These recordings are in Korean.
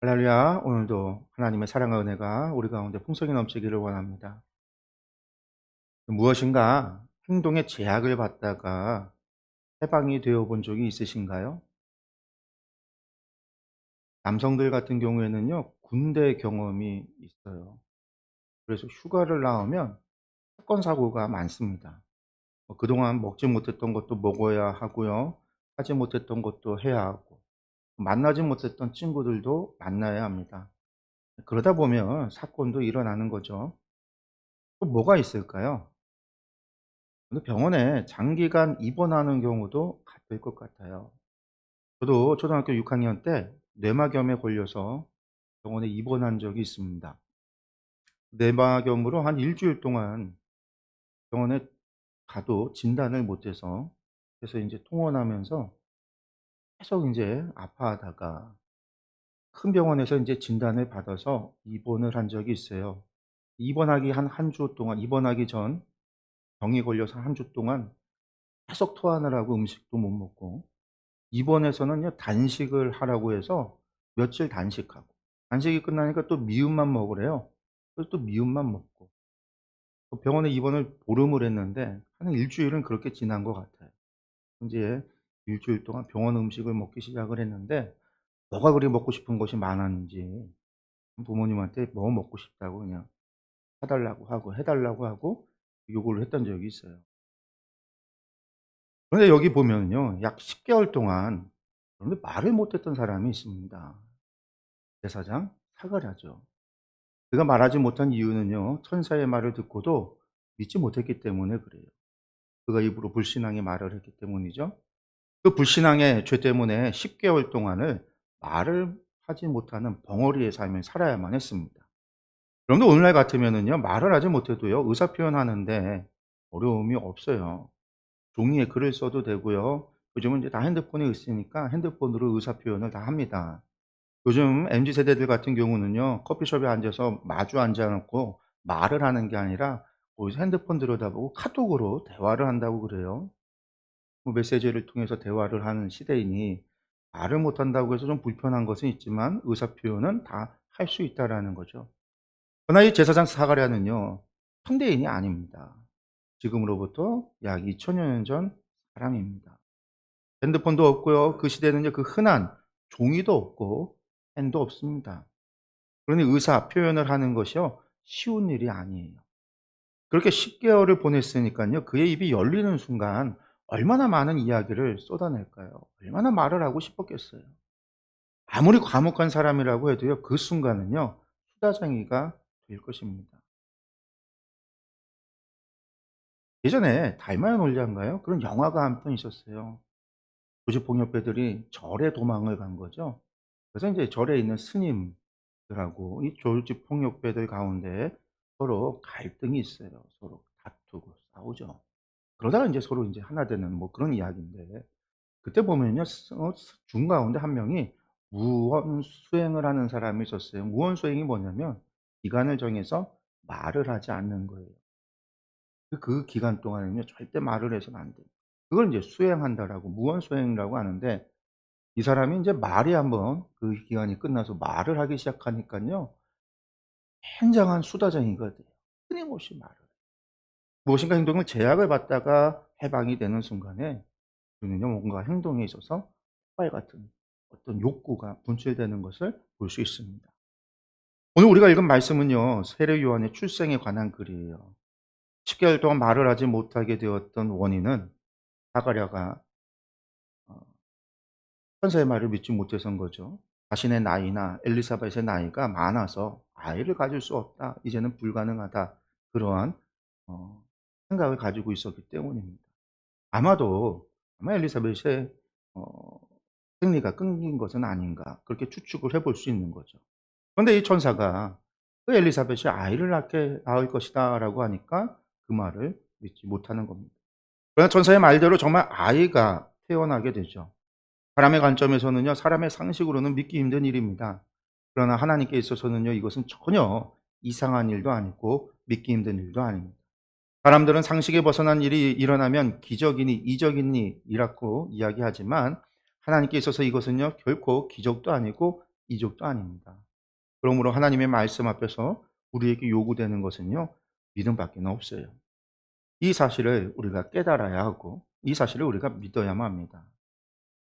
할렐루야. 오늘도 하나님의 사랑과 은혜가 우리 가운데 풍성히 넘치기를 원합니다. 무엇인가 행동에 제약을 받다가 해방이 되어 본 적이 있으신가요? 남성들 같은 경우에는요, 군대 경험이 있어요. 그래서 휴가를 나오면 사건, 사고가 많습니다. 그동안 먹지 못했던 것도 먹어야 하고요. 하지 못했던 것도 해야 하고, 만나지 못했던 친구들도 만나야 합니다. 그러다 보면 사건도 일어나는 거죠. 또 뭐가 있을까요? 근데 병원에 장기간 입원하는 경우도 같을 것 같아요. 저도 초등학교 6학년 때 뇌막염에 걸려서 병원에 입원한 적이 있습니다. 뇌막염으로 한 일주일 동안 병원에 가도 진단을 못 해서 그래서 인제 통원하면서 계속 인제 아파하다가 큰 병원에서 인제 진단을 받아서 입원을 한 적이 있어요. 입원하기 한 주 동안 입원하기 전 병이 걸려서 한 주 동안 계속 토하느라고 음식도 못 먹고 입원해서는요 단식을 하라고 해서 며칠 단식하고 단식이 끝나니까 또 미음만 먹으래요. 그래서 또 미음만 먹고 병원에 입원을 보름을 했는데 한 일주일은 그렇게 지난 것 같아요. 인제 일주일 동안 병원 음식을 먹기 시작을 했는데 뭐가 그리 먹고 싶은 것이 많았는지 부모님한테 뭐 먹고 싶다고 그냥 사 달라고 하고 해 달라고 하고 요구를 했던 적이 있어요. 그런데 여기 보면요 약 10 개월 동안 그런데 말을 못 했던 사람이 있습니다. 제사장 사가랴죠. 그가 말하지 못한 이유는요. 천사의 말을 듣고도 믿지 못했기 때문에 그래요. 그가 입으로 불신앙의 말을 했기 때문이죠. 그 불신앙의 죄 때문에 10 개월 동안을 말을 하지 못하는 벙어리의 삶을 살아야만 했습니다. 그런데 오늘날 같으면은요. 말을 하지 못해도요. 의사 표현하는데 어려움이 없어요. 종이에 글을 써도 되고요. 요즘은 이제 다 핸드폰이 있으니까 핸드폰으로 의사 표현을 다 합니다. 요즘 MZ 세대들 같은 경우는요. 커피숍에 앉아서 마주 앉아 놓고 말을 하는 게 아니라 거기서 핸드폰 들여다보고 카톡으로 대화를 한다고 그래요. 뭐 메시지를 통해서 대화를 하는 시대이니 말을 못 한다고 해서 좀 불편한 것은 있지만 의사 표현은 다 할 수 있다라는 거죠. 그러나 이 제사장 사가랴는요. 현대인이 아닙니다. 지금으로부터 약 2000여 년 전 사람입니다. 핸드폰도 없고요. 그 시대는요. 그 흔한 종이도 없고 펜도 없습니다. 그러니 의사 표현을 하는 것이요. 쉬운 일이 아니에요. 그렇게 10 개월을 보냈으니깐요. 그의 입이 열리는 순간 얼마나 많은 이야기를 쏟아낼까요? 얼마나 말을 하고 싶었겠어요. 아무리 과묵한 사람이라고 해도요. 그 순간은요. 수다쟁이가 될 것입니다. 예전에 달마의 논리인가요? 그런 영화가 한 편 있었어요. 조직폭력배들이 절에 도망을 간 거죠. 그래서 인제 절에 있는 스님들하고 이 조직폭력배들 가운데 서로 갈등이 있어요. 서로 다투고 싸우죠. 그러다가 인제 서로 인제 하나 되는 뭐 그런 이야기인데 그때 보면요. 중 가운데 한 명이 무언 수행을 하는 사람이 있었어요. 무언 수행이 뭐냐면 기간을 정해서 말을 하지 않는 거예요. 그 기간 동안에는요 절대 말을 해서는 안 돼요. 그걸 인제 수행한다라고 무언 수행이라고 하는데 이 사람이 인제 말이 한번 그 기간이 끝나서 말을 하기 시작하니깐요. 굉장한 수다쟁이가 돼요. 끊임없이 말을 해요. 무엇인가 행동을 제약을 받다가 해방이 되는 순간에 그는요 뭔가 행동에 있어서 폭발 같은 어떤 욕구가 분출되는 것을 볼 수 있습니다. 오늘 우리가 읽은 말씀은요. 세례 요한의 출생에 관한 글이에요. 10 개월 동안 말을 하지 못하게 되었던 원인은 사가랴가 어 천사의 말을 믿지 못해서인 거죠. 자신의 나이나 엘리사벳의 나이가 많아서 '아이를 가질 수 없다. 이제는 불가능하다.' 그러한 어 생각을 가지고 있었기 때문입니다. 아마도 아마 엘리사벳의 어 생리가 끊긴 것은 아닌가 그렇게 추측을 해볼 수 있는 거죠. 그런데 이 천사가 그 엘리사벳이 "아이를 낳을 것이다."라고 하니까 그 말을 믿지 못하는 겁니다. 그러나 천사의 말대로 정말 아이가 태어나게 되죠. 사람의 관점에서는요. 사람의 상식으로는 믿기 힘든 일입니다. 그러나 하나님께 있어서는요. 이것은 전혀 이상한 일도 아니고 믿기 힘든 일도 아닙니다. 사람들은 상식에 벗어난 일이 일어나면 기적이니 이적이니 이라고 이야기하지만 하나님께 있어서 이것은요. 결코 기적도 아니고 이족도 아닙니다. 그러므로 하나님의 말씀 앞에서 우리에게 요구되는 것은요, 믿음밖에 없어요. 이 사실을 우리가 깨달아야 하고 이 사실을 우리가 믿어야만 합니다.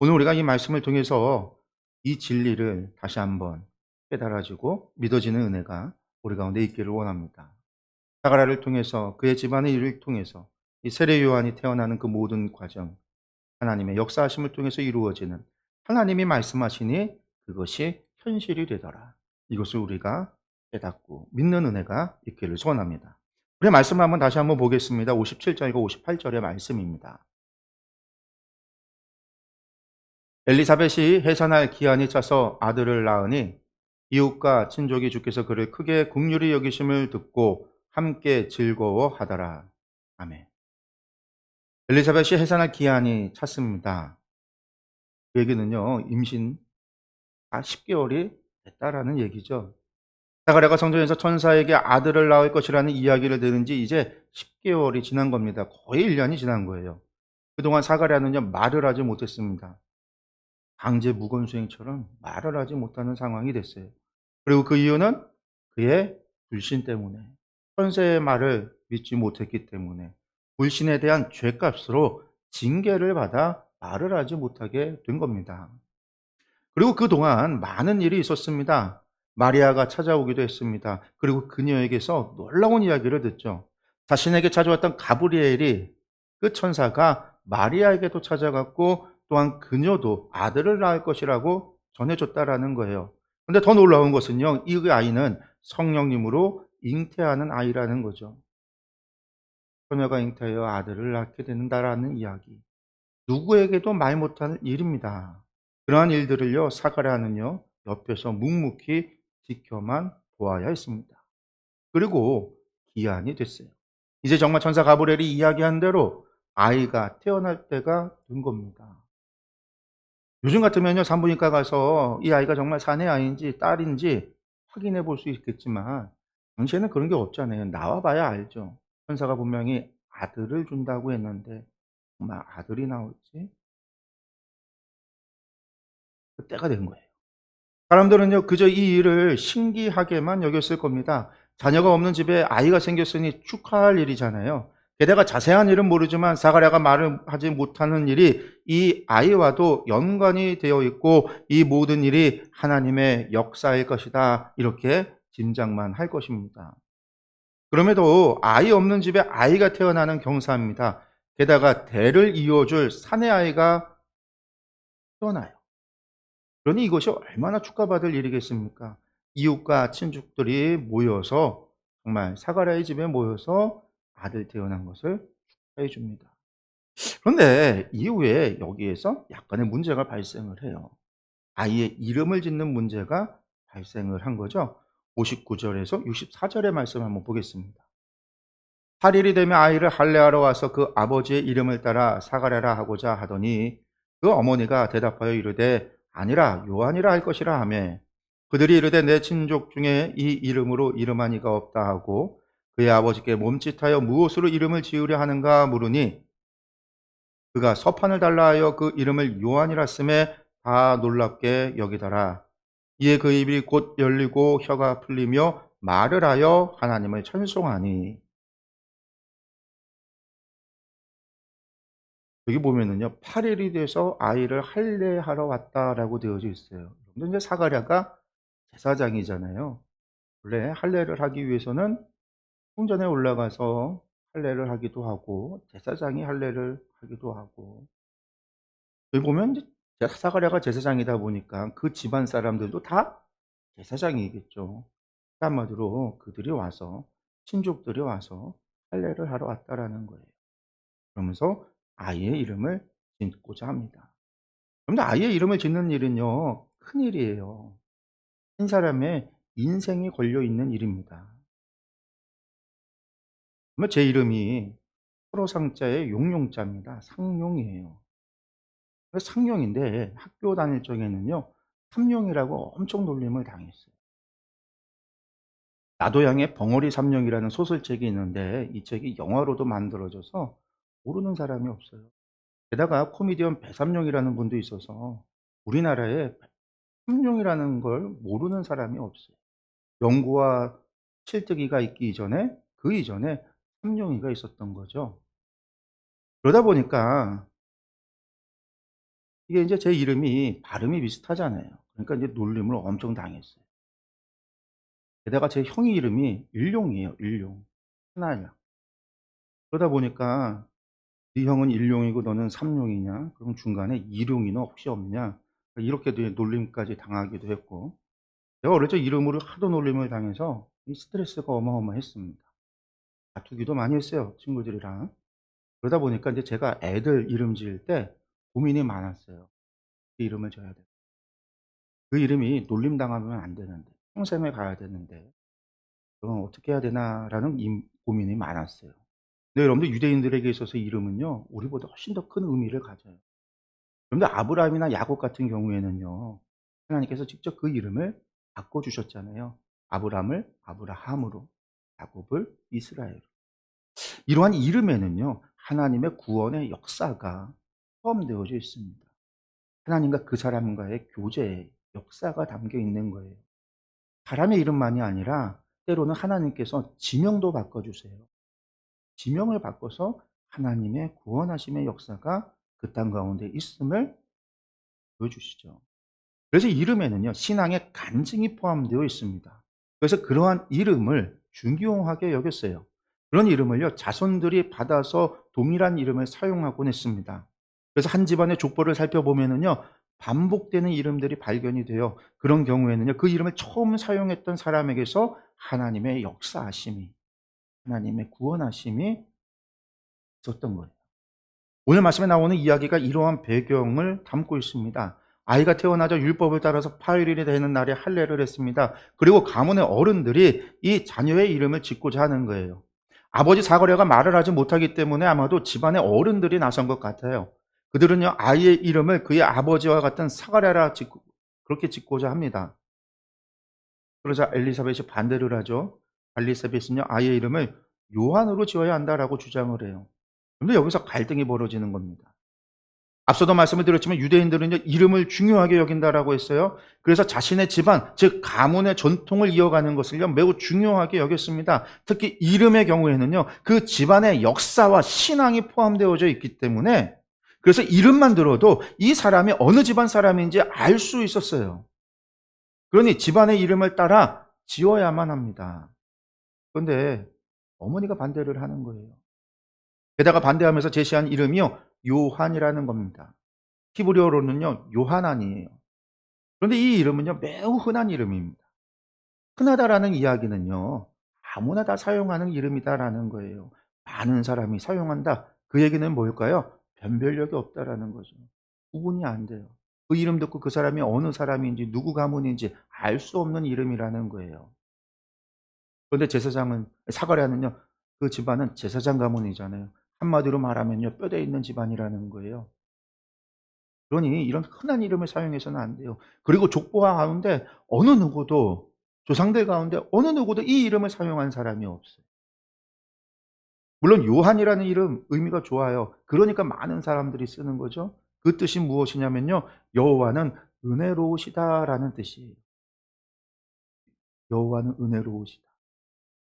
오늘 우리가 이 말씀을 통해서 이 진리를 다시 한번 깨달아지고 믿어지는 은혜가 우리 가운데 있기를 원합니다. 사가랴를 통해서 그의 집안의 일을 통해서 이 세례 요한이 태어나는 그 모든 과정, 하나님의 역사하심을 통해서 이루어지는, 하나님이 말씀하시니 그것이 현실이 되더라. 이것을 우리가 깨닫고 믿는 은혜가 있기를 소원합니다. 우리 말씀을 한번 다시 한번 보겠습니다. 57절과 58절의 말씀입니다. 엘리사벳이 해산할 기한이 차서 아들을 낳으니 이웃과 친족이 주께서 그를 크게 긍휼히 여기심을 듣고 함께 즐거워하더라. 아멘. 엘리사벳이 해산할 기한이 찼습니다. 그 얘기는요, 임신 10개월이 됐다라는 얘기죠. 사가랴가 성전에서 천사에게 아들을 낳을 것이라는 이야기를 들은 지 이제 10개월이 지난 겁니다. 거의 1년이 지난 거예요. 그동안 사가랴는요, 말을 하지 못했습니다. 강제 무건수행처럼 말을 하지 못하는 상황이 됐어요. 그리고 그 이유는 그의 불신 때문에, 천사의 말을 믿지 못했기 때문에, 불신에 대한 죗값으로 징계를 받아 말을 하지 못하게 된 겁니다. 그리고 그동안 많은 일이 있었습니다. 마리아가 찾아오기도 했습니다. 그리고 그녀에게서 놀라운 이야기를 듣죠. 자신에게 찾아왔던 가브리엘이, 그 천사가 마리아에게도 찾아갔고 또한 그녀도 아들을 낳을 것이라고 전해줬다라는 거예요. 근데 더 놀라운 것은요, 이 아이는 성령님으로 잉태하는 아이라는 거죠. 처녀가 잉태하여 아들을 낳게 된다라는 이야기. 누구에게도 말 못할 일입니다. 그러한 일들을요, 사가랴는요, 옆에서 묵묵히 지켜만 보아야 했습니다. 그리고 기한이 됐어요. 이제 정말 천사 가브리엘이 이야기한 대로 아이가 태어날 때가 된 겁니다. 요즘 같으면요, 산부인과 가서 이 아이가 정말 사내 아이인지 딸인지 확인해 볼 수 있겠지만, 당시에는 그런 게 없잖아요. 나와 봐야 알죠. 천사가 분명히 아들을 준다고 했는데 정말 아들이 나올지 그때가 된 거예요. 사람들은요, 그저 이 일을 신기하게만 여겼을 겁니다. 자녀가 없는 집에 아이가 생겼으니 축하할 일이잖아요. 게다가 자세한 일은 모르지만 사가랴가 말을 하지 못하는 일이 이 아이와도 연관이 되어 있고 이 모든 일이 하나님의 역사일 것이다, 이렇게 짐작만 할 것입니다. 그럼에도 아이 없는 집에 아이가 태어나는 경사입니다. 게다가 대를 이어줄 사내 아이가 태어나요. 그러니 이것이 얼마나 축하받을 일이겠습니까? 이웃과 친족들이 모여서, 정말 사가랴의 집에 모여서 아들 태어난 것을 축하해 줍니다. 그런데 이후에 여기에서 약간의 문제가 발생을 해요. 아이의 이름을 짓는 문제가 발생을 한 거죠. 59절에서 64절의 말씀을 한번 보겠습니다. 8일이 되면 아이를 할례하러 와서 그 아버지의 이름을 따라 사가랴라 하고자 하더니 그 어머니가 대답하여 이르되 아니라 요한이라 할 것이라 하매, 그들이 이르되 내 친족 중에 이 이름으로 이름한 이가 없다 하고 그의 아버지께 몸짓하여 무엇으로 이름을 지으려 하는가 물으니, 그가 서판을 달라 하여 그 이름을 요한이라 쓰매 다 놀랍게 여기더라. 이에 그 입이 곧 열리고 혀가 풀리며 말을 하여 하나님을 찬송하니. 여기 보면은요, 8일이 돼서 아이를 할례하러 왔다라고 되어져 있어요. 근데 이제 사가랴가 제사장이잖아요. 원래 할례를 하기 위해서는 성전에 올라가서 할례를 하기도 하고 제사장이 할례를 하기도 하고, 여기 보면 이제 사가랴가 제사장이다 보니까 그 집안 사람들도 다 제사장이겠죠. 한마디로 그들이 와서, 친족들이 와서 할례를 하러 왔다라는 거예요. 그러면서 아이의 이름을 짓고자 합니다. 그런데 아이의 이름을 짓는 일은요, 큰일이에요. 한 사람의 인생이 걸려 있는 일입니다. 그러면 제 이름이 서로상자의 용용자입니다. 상용이에요. 그래서 상용인데 학교 다닐 적에는요, 삼용이라고 엄청 놀림을 당했어요. 나도양의 벙어리 삼룡이라는 소설책이 있는데 이 책이 영화로도 만들어져서 모르는 사람이 없어요. 게다가 코미디언 배삼룡이라는 분도 있어서 우리나라에 삼룡이라는 걸 모르는 사람이 없어요. 영구와 칠뜨기가 있기 이전에 그 이전에 삼룡이가 있었던 거죠. 그러다 보니까 이게 인제 제 이름이 발음이 비슷하잖아요. 그러니까 인제 놀림을 엄청 당했어요. 게다가 제 형이 이름이 일용이에요, 일용. 하나야. 그러다 보니까 "네 형은 일용이고 너는 삼룡이냐? 그럼 중간에 이룡이는 혹시 없냐?" 이렇게도 놀림까지 당하기도 했고, 제가 어릴 적 이름으로 하도 놀림을 당해서 이 스트레스가 어마어마했습니다. 다투기도 많이 했어요, 친구들이랑. 그러다 보니까 인제 제가 애들 이름 지을 때 고민이 많았어요. 그 이름을 지어야 돼. 그 이름이 놀림당하면 안 되는데, 평생을 가야 되는데 '그럼 어떻게 해야 되나.'라는 고민이 많았어요. 근데 여러분들 유대인들에게 있어서 이름은요, 우리보다 훨씬 더 큰 의미를 가져요. 그런데 아브라함이나 야곱 같은 경우에는요, 하나님께서 직접 그 이름을 바꿔 주셨잖아요. 아브람을 아브라함으로, 야곱을 이스라엘로. 이러한 이름에는요, 하나님의 구원의 역사가 포함되어져 있습니다. 하나님과 그 사람과의 교제의 역사가 담겨 있는 거예요. 사람의 이름만이 아니라 때로는 하나님께서 지명도 바꿔 주세요. 지명을 바꿔서 하나님의 구원하심의 역사가 그 땅 가운데 있음을 보여주시죠. 그래서 이름에는요, 신앙의 간증이 포함되어 있습니다. 그래서 그러한 이름을 중요하게 여겼어요. 그런 이름을요, 자손들이 받아서 동일한 이름을 사용하곤 했습니다. 그래서 한 집안의 족보를 살펴보면은요, 반복되는 이름들이 발견이 돼요. 그런 경우에는요, 그 이름을 처음 사용했던 사람에게서 하나님의 역사하심이, 하나님의 구원하심이 있었던 거예요. 오늘 말씀에 나오는 이야기가 이러한 배경을 담고 있습니다. 아이가 태어나자 율법을 따라서 8 일이 되는 날에 할례를 했습니다. 그리고 가문의 어른들이 이 자녀의 이름을 짓고자 하는 거예요. 아버지 사가랴가 말을 하지 못하기 때문에 아마도 집안의 어른들이 나선 것 같아요. 그들은요, 아이의 이름을 그의 아버지와 같은 사가랴라 짓고, 그렇게 짓고자 합니다. 그러자 엘리사벳이 반대를 하죠. 엘리사벳은요, 아이의 이름을 요한으로 지어야 한다라고 주장을 해요. 그런데 여기서 갈등이 벌어지는 겁니다. 앞서도 말씀을 드렸지만 유대인들은요, 이름을 중요하게 여긴다라고 했어요. 그래서 자신의 집안, 즉 가문의 전통을 이어가는 것을요, 매우 중요하게 여겼습니다. 특히 이름의 경우에는요, 그 집안의 역사와 신앙이 포함되어져 있기 때문에, 그래서 이름만 들어도 이 사람이 어느 집안 사람인지 알 수 있었어요. 그러니 집안의 이름을 따라 지어야만 합니다. 그런데 어머니가 반대를 하는 거예요. 게다가 반대하면서 제시한 이름이요, 요한이라는 겁니다. 히브리어로는요, 요하난이에요. 그런데 이 이름은요, 매우 흔한 이름입니다. 흔하다라는 이야기는요, 아무나 다 사용하는 이름이다라는 거예요. 많은 사람이 사용한다. 그 얘기는 뭘까요? 변별력이 없다라는 거죠. 구분이 안 돼요. 그 이름 듣고 그 사람이 어느 사람인지 누구 가문인지 알 수 없는 이름이라는 거예요. 그런데 제사장은, 사가랴는요, 그 집안은 제사장 가문이잖아요. 한마디로 말하면요, 뼈대 있는 집안이라는 거예요. 그러니 이런 흔한 이름을 사용해서는 안 돼요. 그리고 족보와 가운데 어느 누구도, 조상들 가운데 어느 누구도 이 이름을 사용한 사람이 없어요. 물론 요한이라는 이름 의미가 좋아요. 그러니까 많은 사람들이 쓰는 거죠. 그 뜻이 무엇이냐면요, 여호와는 은혜로우시다라는 뜻이에요. 여호와는 은혜로우시다.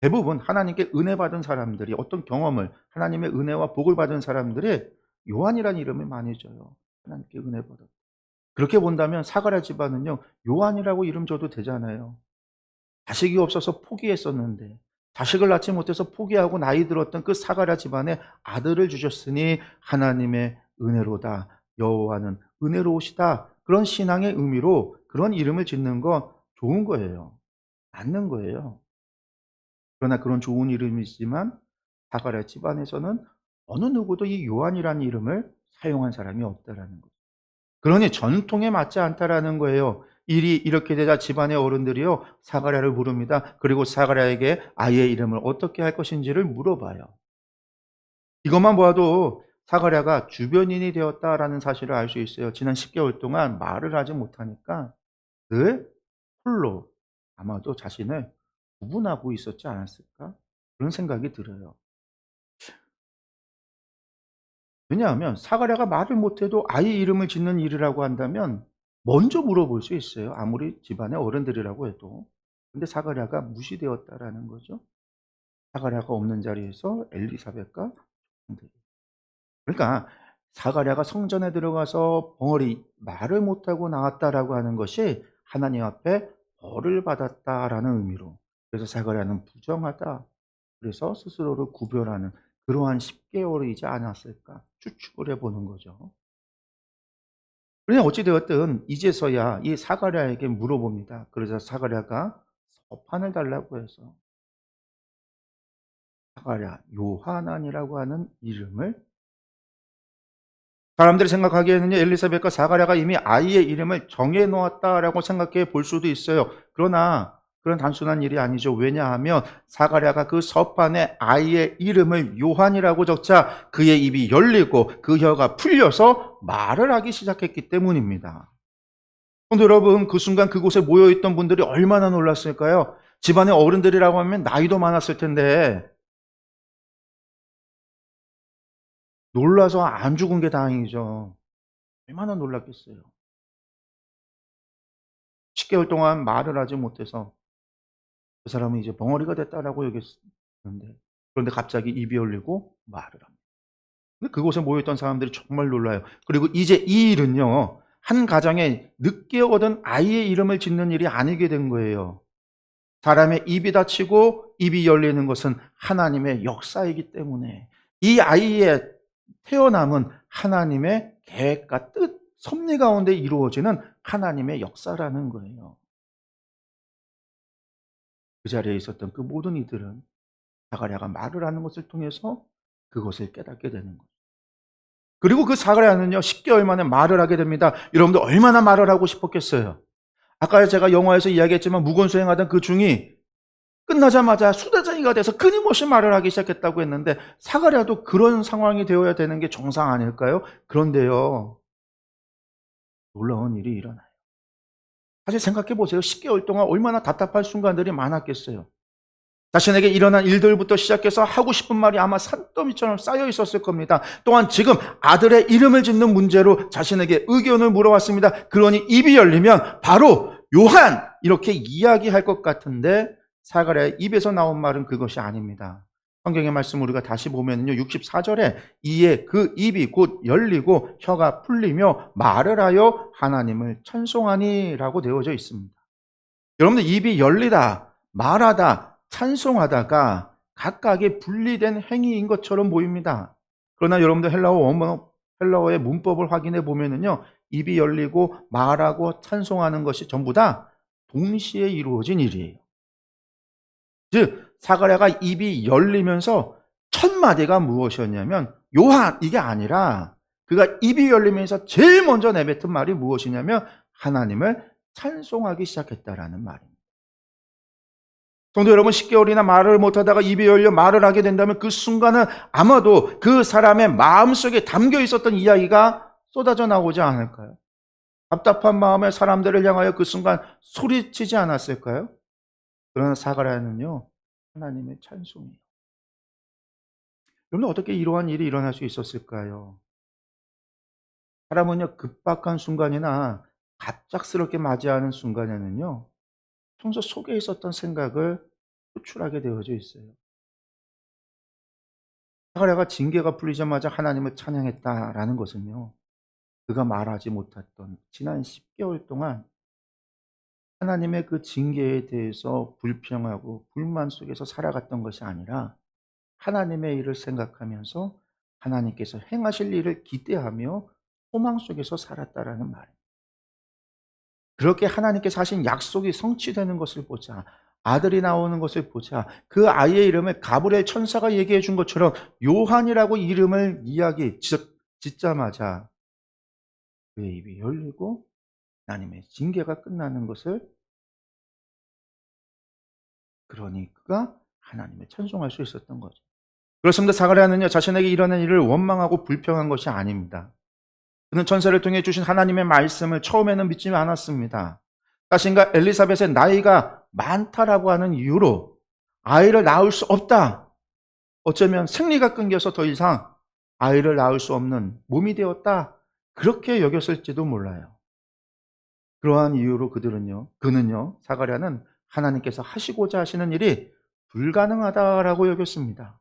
대부분 하나님께 은혜 받은 사람들이, 어떤 경험을, 하나님의 은혜와 복을 받은 사람들이 요한이라는 이름을 많이 줘요. 하나님께 은혜 받았다. 그렇게 본다면 사가랴 집안은요, 요한이라고 이름 줘도 되잖아요. 자식이 없어서 포기했었는데, 자식을 낳지 못해서 포기하고 나이 들었던 그 사가랴 집안에 아들을 주셨으니 하나님의 은혜로다. 여호와는 은혜로우시다. 그런 신앙의 의미로 그런 이름을 짓는 건 좋은 거예요. 맞는 거예요. 그러나 그런 좋은 이름이지만 사가랴 집안에서는 어느 누구도 이 요한이라는 이름을 사용한 사람이 없다라는 거죠. 그러니 전통에 맞지 않다라는 거예요. 일이 이렇게 되자 집안의 어른들이요, 사가랴를 부릅니다. 그리고 사가랴에게 아이의 이름을 어떻게 할 것인지를 물어봐요. 이것만 보아도 사가랴가 주변인이 되었다라는 사실을 알 수 있어요. 지난 10개월 동안 말을 하지 못하니까 늘 홀로 아마도 자신을 구분하고 있었지 않았을까? 그런 생각이 들어요. 왜냐하면 사가랴가 말을 못해도 아이 이름을 짓는 일이라고 한다면 먼저 물어볼 수 있어요, 아무리 집안의 어른들이라고 해도. 근데 사가랴가 무시되었다라는 거죠. 사가랴가 없는 자리에서 엘리사벳과 그러니까 사가랴가 성전에 들어가서 벙어리 말을 못하고 나왔다라고 하는 것이 하나님 앞에 벌을 받았다라는 의미로, 그래서 사가랴는 부정하다, 그래서 스스로를 구별하는 그러한 10개월이지 않았을까 추측을 해보는 거죠. 그러나 어찌 되었든 이제서야 이 사가랴에게 물어봅니다. 그래서 사가랴가 서판을 달라고 해서 사가랴 요하난이라고 하는 이름을, 사람들이 생각하기에는요, 엘리사벳과 사가랴가 이미 아이의 이름을 정해 놓았다라고 생각해 볼 수도 있어요. 그러나 그런 단순한 일이 아니죠. 왜냐하면 사가랴가 그 서판에 아이의 이름을 요한이라고 적자 그의 입이 열리고 그 혀가 풀려서 말을 하기 시작했기 때문입니다. 근데 여러분, 그 순간 그곳에 모여있던 분들이 얼마나 놀랐을까요? 집안의 어른들이라고 하면 나이도 많았을 텐데 놀라서 안 죽은 게 다행이죠. 얼마나 놀랐겠어요. 10개월 동안 말을 하지 못해서 그 사람은 이제 벙어리가 됐다라고 여겼는데, 그런데 갑자기 입이 열리고 말을 합니다. 근데 그곳에 모였던 사람들이 정말 놀라요. 그리고 이제 이 일은요, 한 가정에 늦게 얻은 아이의 이름을 짓는 일이 아니게 된 거예요. 사람의 입이 닫히고 입이 열리는 것은 하나님의 역사이기 때문에 이 아이의 태어남은 하나님의 계획과 뜻, 섭리 가운데 이루어지는 하나님의 역사라는 거예요. 그 자리에 있었던 그 모든 이들은 사가랴가 말을 하는 것을 통해서 그것을 깨닫게 되는 거예요. 그리고 그 사가랴는요, 10개월 만에 말을 하게 됩니다. 여러분들 얼마나 말을 하고 싶었겠어요? 아까 제가 영화에서 이야기했지만 무건수행하던 그 중이 끝나자마자 수다쟁이가 돼서 끊임없이 말을 하기 시작했다고 했는데, 사가랴도 그런 상황이 되어야 되는 게 정상 아닐까요? 그런데요, 놀라운 일이 일어나요. 사실 생각해 보세요. 10개월 동안 얼마나 답답할 순간들이 많았겠어요. 자신에게 일어난 일들부터 시작해서 하고 싶은 말이 아마 산더미처럼 쌓여 있었을 겁니다. 또한 지금 아들의 이름을 짓는 문제로 자신에게 의견을 물어왔습니다. 그러니 입이 열리면 바로 요한 이렇게 이야기할 것 같은데 사가랴의 입에서 나온 말은 그것이 아닙니다. 성경의 말씀 우리가 다시 보면요, 64절에 이에 그 입이 곧 열리고 혀가 풀리며 말을 하여 하나님을 찬송하니라고 되어져 있습니다. 여러분들, 입이 열리다, 말하다, 찬송하다가 각각의 분리된 행위인 것처럼 보입니다. 그러나 여러분들 헬라어의 문법을 확인해 보면은요, 입이 열리고 말하고 찬송하는 것이 전부 다 동시에 이루어진 일이에요. 즉 사가랴가 입이 열리면서 첫 마디가 무엇이었냐면 요한, 이게 아니라 그가 입이 열리면서 제일 먼저 내뱉은 말이 무엇이냐면 하나님을 찬송하기 시작했다라는 말입니다. 성도 여러분, 10개월이나 말을 못하다가 입이 열려 말을 하게 된다면 그 순간은 아마도 그 사람의 마음속에 담겨 있었던 이야기가 쏟아져 나오지 않을까요? 답답한 마음에 사람들을 향하여 그 순간 소리치지 않았을까요? 그러나 사가랴는요, 하나님의 찬송이에요. 여러분, 어떻게 이러한 일이 일어날 수 있었을까요? 사람은요, 급박한 순간이나 갑작스럽게 맞이하는 순간에는요, 평소 속에 있었던 생각을 표출하게 되어져 있어요. 사가랴가 징계가 풀리자마자 하나님을 찬양했다라는 것은요, 그가 말하지 못했던 지난 10개월 동안 하나님의 그 징계에 대해서 불평하고 불만 속에서 살아갔던 것이 아니라 하나님의 일을 생각하면서 하나님께서 행하실 일을 기대하며 소망 속에서 살았다라는 말입니다. 그렇게 하나님께서 하신 약속이 성취되는 것을 보자, 아들이 나오는 것을 보자, 그 아이의 이름을 가브리엘 천사가 얘기해 준 것처럼 요한이라고 이름을 짓자마자 그의 입이 열리고 하나님의 징계가 끝나는 것을, 그러니 그가 하나님을 찬송할 수 있었던 거죠. 그렇습니다. 사가랴는요, 자신에게 일어난 일을 원망하고 불평한 것이 아닙니다. 그는 천사를 통해 주신 하나님의 말씀을 처음에는 믿지 않았습니다. 자신과 엘리사벳의 나이가 많다라고 하는 이유로 아이를 낳을 수 없다, 어쩌면 생리가 끊겨서 더 이상 아이를 낳을 수 없는 몸이 되었다, 그렇게 여겼을지도 몰라요. 그러한 이유로 그는요, 사가랴는 하나님께서 하시고자 하시는 일이 불가능하다라고 여겼습니다.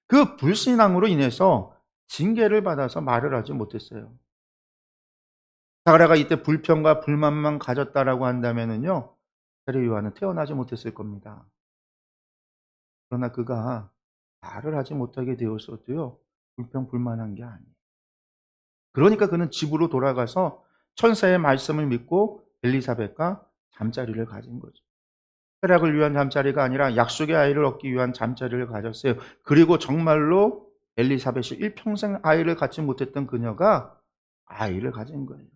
그 불신앙으로 인해서 징계를 받아서 말을 하지 못했어요. 사가랴가 이때 불평과 불만만 가졌다라고 한다면은요, 세례 요한은 태어나지 못했을 겁니다. 그러나 그가 말을 하지 못하게 되었어도요, 불평 불만한 게 아니에요. 그러니까 그는 집으로 돌아가서 천사의 말씀을 믿고 엘리사벳과 잠자리를 가진 거죠. 쾌락을 위한 잠자리가 아니라 약속의 아이를 얻기 위한 잠자리를 가졌어요. 그리고 정말로 엘리사벳이 일평생 아이를 갖지 못했던 그녀가 아이를 가진 거예요.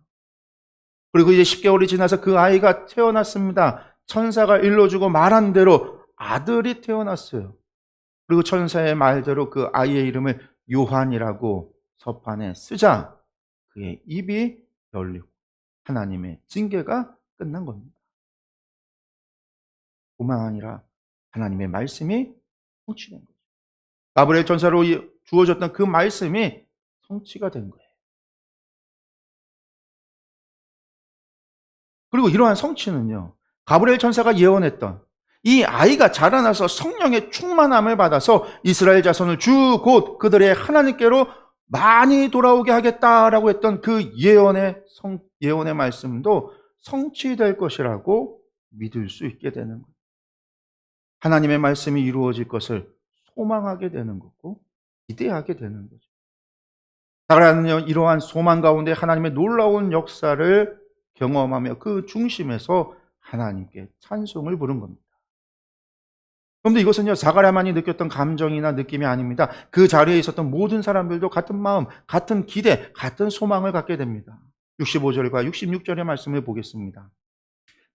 그리고 이제 10개월이 지나서 그 아이가 태어났습니다. 천사가 일러주고 말한 대로 아들이 태어났어요. 그리고 천사의 말대로 그 아이의 이름을 요한이라고 서판에 쓰자 그의 입이 열리고 하나님의 징계가 끝난 겁니다. 뿐만 아니라 하나님의 말씀이 성취된 거죠. 가브리엘 천사로 주어졌던 그 말씀이 성취가 된 거예요. 그리고 이러한 성취는요, 가브리엘 천사가 예언했던 이 아이가 자라나서 성령의 충만함을 받아서 이스라엘 자손을 주 곧 그들의 하나님께로 많이 돌아오게 하겠다라고 했던 그 예언의 말씀도 성취될 것이라고 믿을 수 있게 되는 거예요. 하나님의 말씀이 이루어질 것을 소망하게 되는 거고 기대하게 되는 거죠. 사가랴는요, 이러한 소망 가운데 하나님의 놀라운 역사를 경험하며 그 중심에서 하나님께 찬송을 부른 겁니다. 그런데 이것은요, 사가랴만이 느꼈던 감정이나 느낌이 아닙니다. 그 자리에 있었던 모든 사람들도 같은 마음, 같은 기대, 같은 소망을 갖게 됩니다. 65절과 66절의 말씀을 보겠습니다.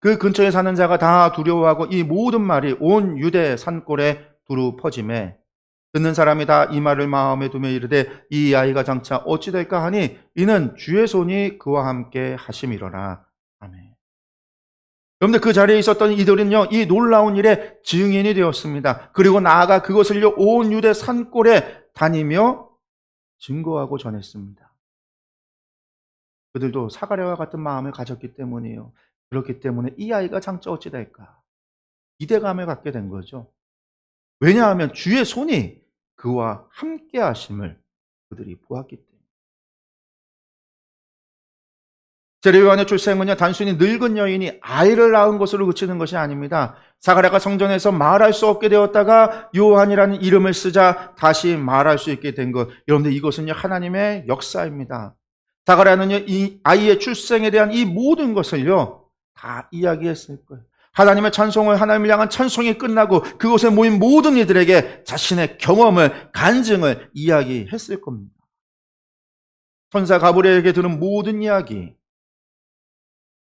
그 근처에 사는 자가 다 두려워하고 이 모든 말이 온 유대 산골에 두루 퍼짐에 듣는 사람이 다 이 말을 마음에 두며 이르되 이 아이가 장차 어찌 될까 하니 이는 주의 손이 그와 함께 하심이로라. 아멘. 그런데 그 자리에 있었던 이들은요, 이 놀라운 일에 증인이 되었습니다. 그리고 나아가 그것을요, 온 유대 산골에 다니며 증거하고 전했습니다. 그들도 사가랴와 같은 마음을 가졌기 때문이에요. 그렇기 때문에 이 아이가 장차 어찌 될까? 기대감을 갖게 된 거죠. 왜냐하면 주의 손이 그와 함께 하심을 그들이 보았기 때문에. 세례 요한의 출생은요, 단순히 늙은 여인이 아이를 낳은 것으로 그치는 것이 아닙니다. 사가랴가 성전에서 말할 수 없게 되었다가 요한이라는 이름을 쓰자 다시 말할 수 있게 된 것. 여러분들, 이것은요, 하나님의 역사입니다. 사가랴는요, 이 아이의 출생에 대한 이 모든 것을요, 다 이야기했을 거예요. 하나님을 향한 찬송이 끝나고 그곳에 모인 모든 이들에게 자신의 경험을, 간증을 이야기했을 겁니다. 천사 가브리엘에게 들은 모든 이야기,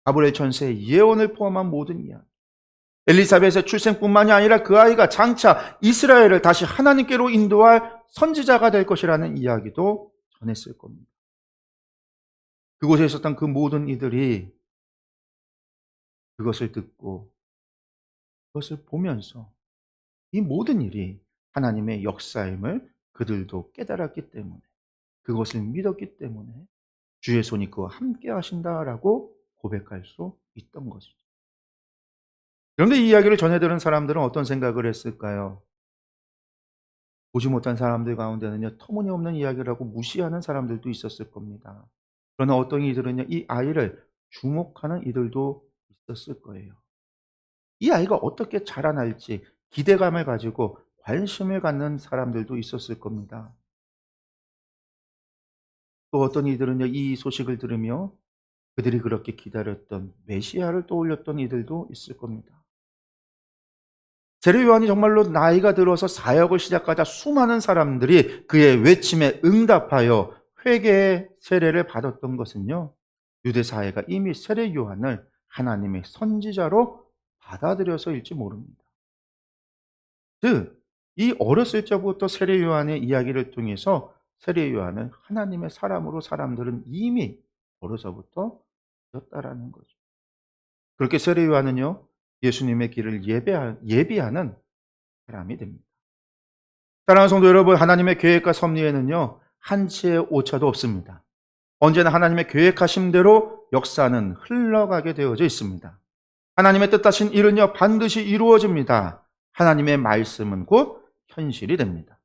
가브리엘 천사의 예언을 포함한 모든 이야기, 엘리사벳의 출생뿐만이 아니라 그 아이가 장차 이스라엘을 다시 하나님께로 인도할 선지자가 될 것이라는 이야기도 전했을 겁니다. 그곳에 있었던 그 모든 이들이 그것을 듣고 그것을 보면서 이 모든 일이 하나님의 역사임을 그들도 깨달았기 때문에, 그것을 믿었기 때문에 주의 손이 그와 함께 하신다라고 고백할 수 있던 것이죠. 그런데 이 이야기를 전해들은 사람들은 어떤 생각을 했을까요? 보지 못한 사람들 가운데는요, 터무니없는 이야기를 하고 무시하는 사람들도 있었을 겁니다. 그러나 어떤 이들은요, 이 아이를 주목하는 이들도 있었을 거예요. 이 아이가 어떻게 자라날지 기대감을 가지고 관심을 갖는 사람들도 있었을 겁니다. 또 어떤 이들은요, 이 소식을 들으며 그들이 그렇게 기다렸던 메시아를 떠올렸던 이들도 있을 겁니다. 세례 요한이 정말로 나이가 들어서 사역을 시작하자 수많은 사람들이 그의 외침에 응답하여 회개의 세례를 받았던 것은요, 유대 사회가 이미 세례 요한을 하나님의 선지자로 받아들여서일지 모릅니다. 즉, 이 어렸을 적부터 세례 요한의 이야기를 통해서 세례 요한은 하나님의 사람으로 사람들은 이미 어려서부터 믿었다라는 거죠. 그렇게 세례 요한은요, 예수님의 길을 예비하는 사람이 됩니다. 사랑하는 성도 여러분, 하나님의 계획과 섭리에는요, 한치의 오차도 없습니다. 언제나 하나님의 계획하심대로 역사는 흘러가게 되어져 있습니다. 하나님의 뜻하신 일은요, 반드시 이루어집니다. 하나님의 말씀은 곧 현실이 됩니다.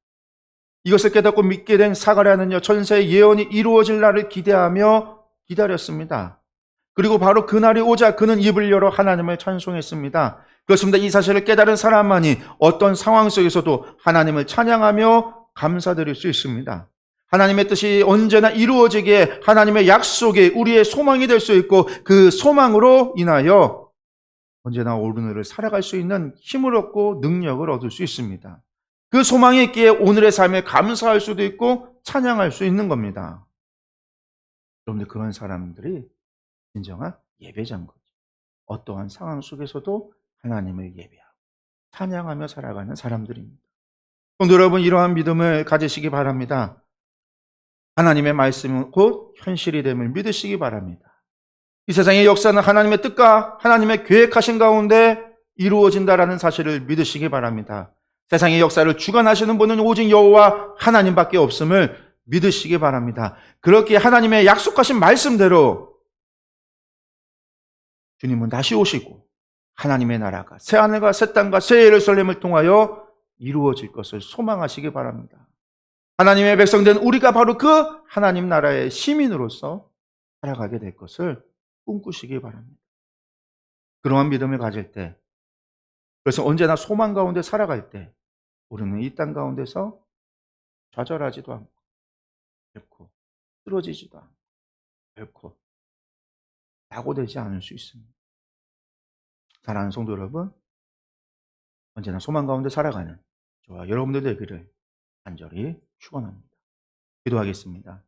이것을 깨닫고 믿게 된 사가랴는요, 전세의 예언이 이루어질 날을 기대하며 기다렸습니다. 그리고 바로 그날이 오자 그는 입을 열어 하나님을 찬송했습니다. 그렇습니다. 이 사실을 깨달은 사람만이 어떤 상황 속에서도 하나님을 찬양하며 감사드릴 수 있습니다. 하나님의 뜻이 언제나 이루어지기에 하나님의 약속이 우리의 소망이 될 수 있고, 그 소망으로 인하여 언제나 오늘을 살아갈 수 있는 힘을 얻고 능력을 얻을 수 있습니다. 그 소망이 있기에 오늘의 삶에 감사할 수도 있고 찬양할 수 있는 겁니다. 여러분들, 그런 사람들이 진정한 예배자인 거죠. 어떠한 상황 속에서도 하나님을 예배하고 찬양하며 살아가는 사람들입니다. 성도 여러분, 이러한 믿음을 가지시기 바랍니다. 하나님의 말씀은 곧 현실이 됨을 믿으시기 바랍니다. 이 세상의 역사는 하나님의 뜻과 하나님의 계획하신 가운데 이루어진다라는 사실을 믿으시기 바랍니다. 세상의 역사를 주관하시는 분은 오직 여호와 하나님밖에 없음을 믿으시기 바랍니다. 그렇게 하나님의 약속하신 말씀대로 주님은 다시 오시고 하나님의 나라가 새하늘과 새 땅과 새 예루살렘을 통하여 이루어질 것을 소망하시기 바랍니다. 하나님의 백성된 우리가 바로 그 하나님 나라의 시민으로서 살아가게 될 것을 꿈꾸시기 바랍니다. 그러한 믿음을 가질 때, 그래서 언제나 소망 가운데 살아갈 때 우리는 이 땅 가운데서 좌절하지도 않고 결코 쓰러지지도 않고 결코 낙오되지 않을 수 있습니다. 사랑하는 성도 여러분, 언제나 소망 가운데 살아가는 저와 여러분들 되기를 간절히 축원합니다. 기도하겠습니다.